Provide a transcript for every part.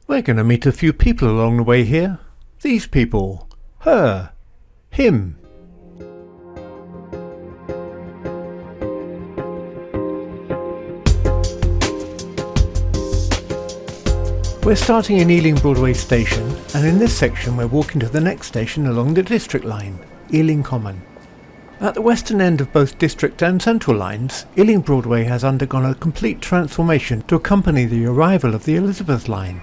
We're going to meet a few people along the way here. These people. Her. Him. We're starting in Ealing Broadway station, and in this section we're walking to the next station along the district line, Ealing Common. At the western end of both district and central lines, Ealing Broadway has undergone a complete transformation to accompany the arrival of the Elizabeth line.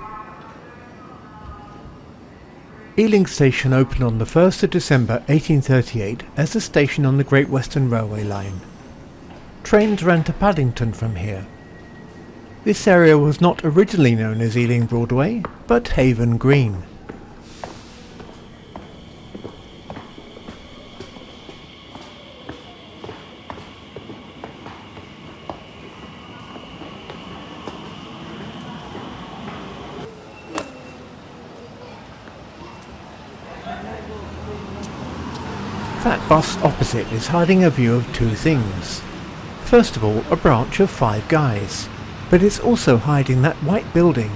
Ealing Station opened on the 1st of December 1838 as a station on the Great Western Railway line. Trains ran to Paddington from here. This area was not originally known as Ealing Broadway, but Haven Green. That bus opposite is hiding a view of two things. First of all, a branch of Five Guys. But it's also hiding that white building.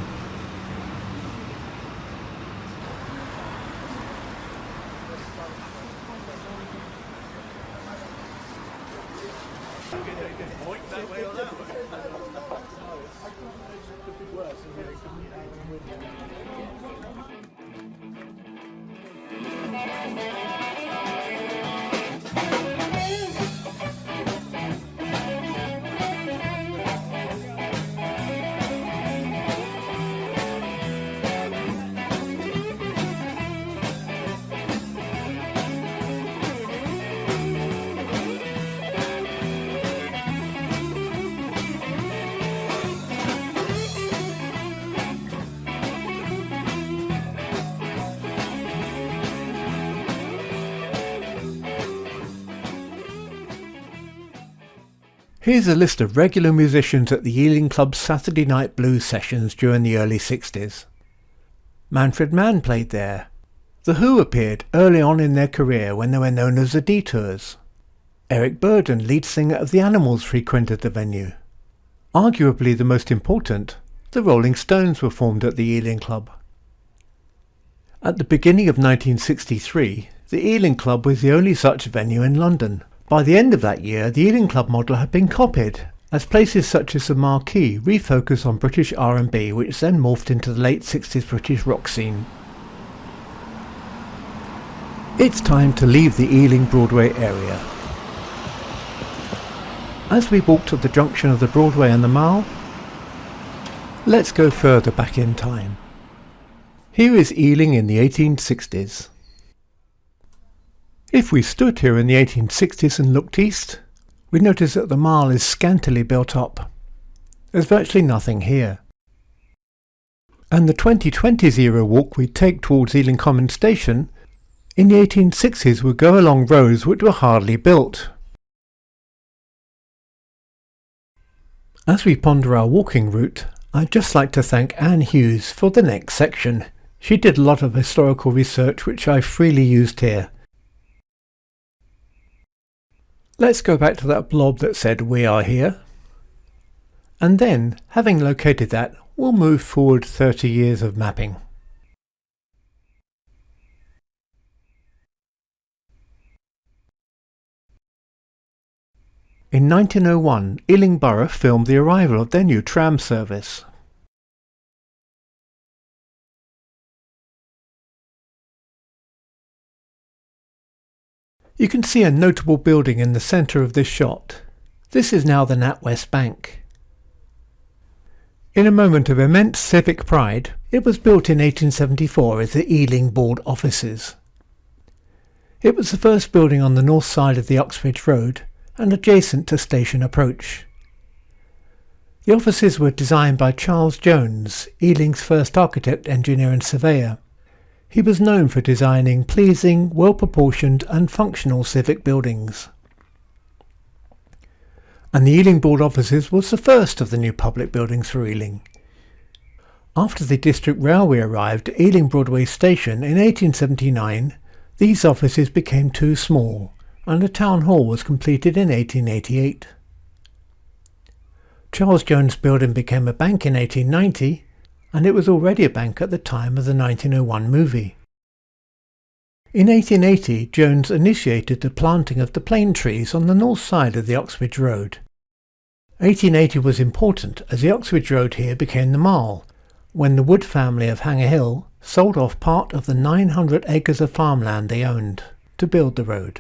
Here's a list of regular musicians at the Ealing Club's Saturday night blues sessions during the early 60s. Manfred Mann played there. The Who appeared early on in their career when they were known as the Detours. Eric Burdon, lead singer of the Animals, frequented the venue. Arguably the most important, the Rolling Stones were formed at the Ealing Club. At the beginning of 1963, the Ealing Club was the only such venue in London. By the end of that year, the Ealing Club model had been copied, as places such as the Marquee refocused on British R&B, which then morphed into the late 60s British rock scene. It's time to leave the Ealing Broadway area. As we walk to the junction of the Broadway and the Mall, let's go further back in time. Here is Ealing in the 1860s. If we stood here in the 1860s and looked east, we'd notice that the Mall is scantily built up. There's virtually nothing here. And the 2020s era walk we'd take towards Ealing Common station in the 1860s would go along roads which were hardly built. As we ponder our walking route, I'd just like to thank Anne Hughes for the next section. She did a lot of historical research which I freely used here. Let's go back to that blob that said "We are here." And then, having located that, we'll move forward 30 years of mapping. In 1901, Ealing Borough filmed the arrival of their new tram service. You can see a notable building in the centre of this shot. This is now the NatWest Bank. In a moment of immense civic pride, it was built in 1874 as the Ealing Board offices. It was the first building on the north side of the Uxbridge Road and adjacent to Station Approach. The offices were designed by Charles Jones, Ealing's first architect, engineer and surveyor. He was known for designing pleasing, well-proportioned and functional civic buildings. And the Ealing Board offices was the first of the new public buildings for Ealing. After the District Railway arrived at Ealing Broadway station in 1879, these offices became too small, and the Town Hall was completed in 1888. Charles Jones Building became a bank in 1890, and it was already a bank at the time of the 1901 movie. In 1880, Jones initiated the planting of the plane trees on the north side of the Oxbridge Road. 1880 was important as the Oxbridge Road here became the Marle, when the Wood family of Hanger Hill sold off part of the 900 acres of farmland they owned to build the road.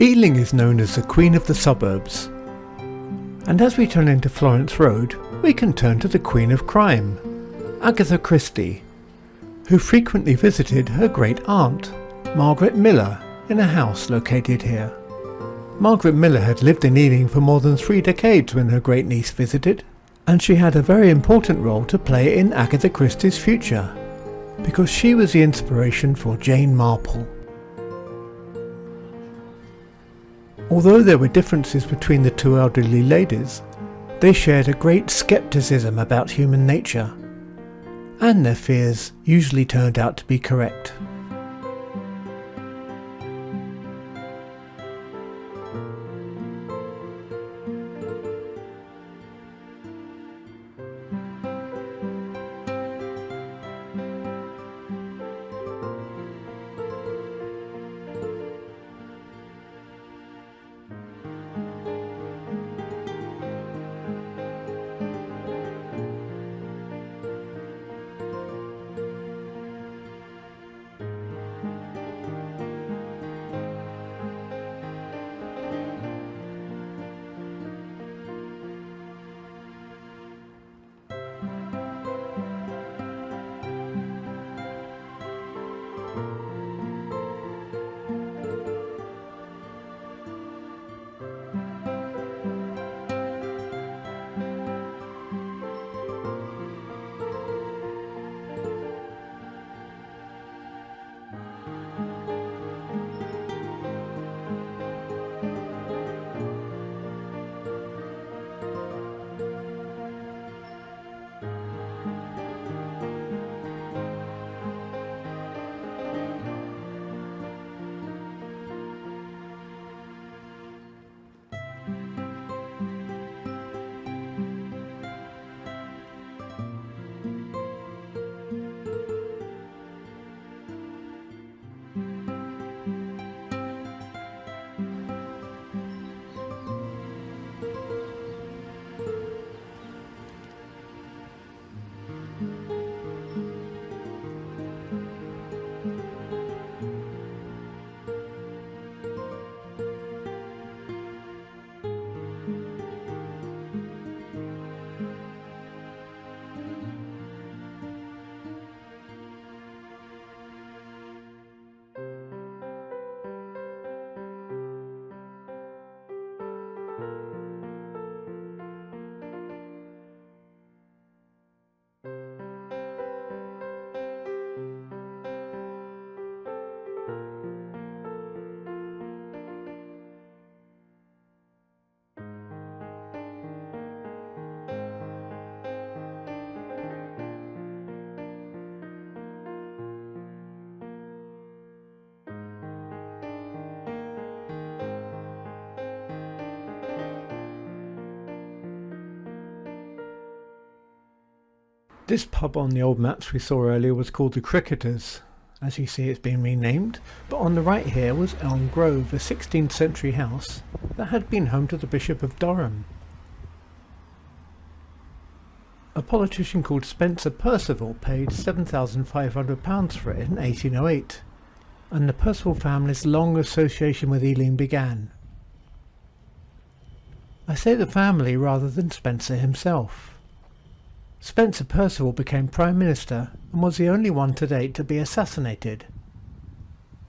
Ealing is known as the Queen of the Suburbs, and as we turn into Florence Road, we can turn to the Queen of Crime, Agatha Christie, who frequently visited her great aunt, Margaret Miller, in a house located here. Margaret Miller had lived in Ealing for more than 3 decades when her great niece visited, and she had a very important role to play in Agatha Christie's future, because she was the inspiration for Jane Marple. Although there were differences between the two elderly ladies, they shared a great scepticism about human nature, and their fears usually turned out to be correct. This pub on the old maps we saw earlier was called the Cricketers. As you see, it's been renamed, but on the right here was Elm Grove, a 16th century house that had been home to the Bishop of Durham. A politician called Spencer Percival paid £7,500 for it in 1808, and the Percival family's long association with Ealing began. I say the family rather than Spencer himself. Spencer Percival became Prime Minister and was the only one to date to be assassinated.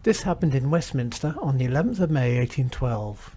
This happened in Westminster on the 11th of May 1812.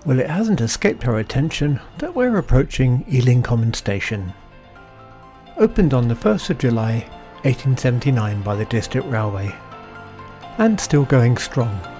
Well, it hasn't escaped our attention that we're approaching Ealing Common Station. Opened on the 1st of July 1879 by the District Railway, and still going strong.